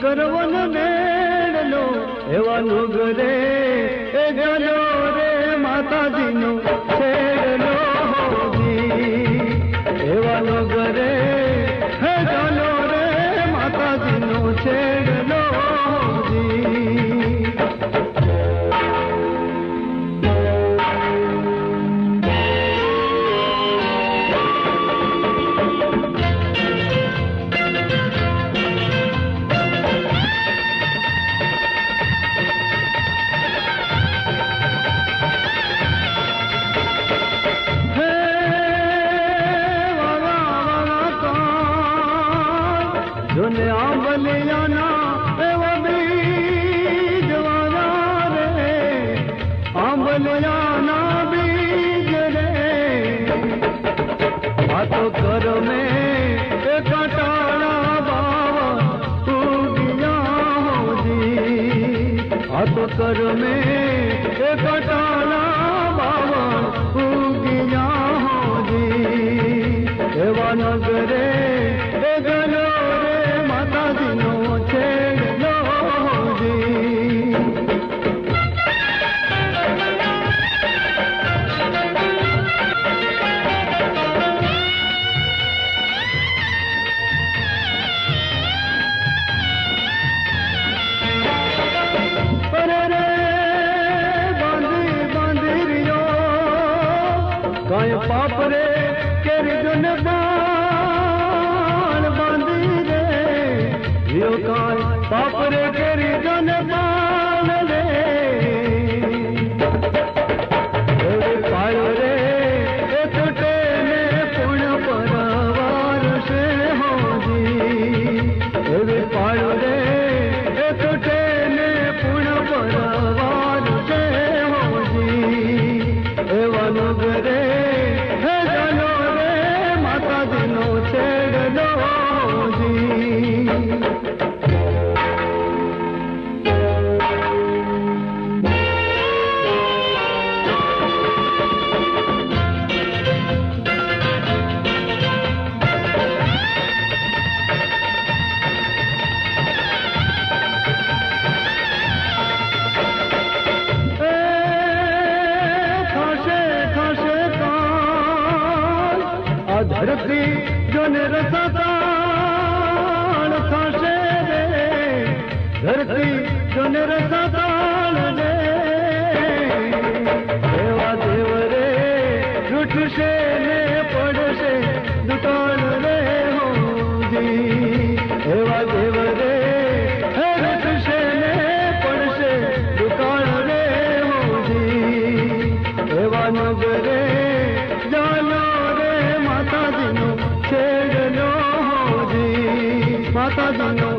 करवन मेलो एवा नुगरे ए जलो रे माता जी नो छेड़लो जी एवा नुगरे हे जलो रे माता जी नो छेड़लो जी आंबलियाना एवा बीज वाला रे आंबलियाना बीज रे बातो कर में एक टाला बाबा उगिया हो जी बातो कर में एक टाला बाबा उगिया हो जी एवा नगरे गलो काय पाप रे केरी जन बाण बांधी रे यो काय पाप रे केरी जन बाण रे पायो रे टूटे ने पुण्य परवार से हो जी पायो रे टूटे ने पुण्य परवार से हो जी एवा नगरे धरती जन रसाताल थाशे रे धरती जन रसाताल रे देवा देव रे लुटशे ने पड़शे दुकान रे हो जी देवा देव रे लुटशे ने पड़शे दुकान रे हो जी देवा नगरे जानो माता जी नो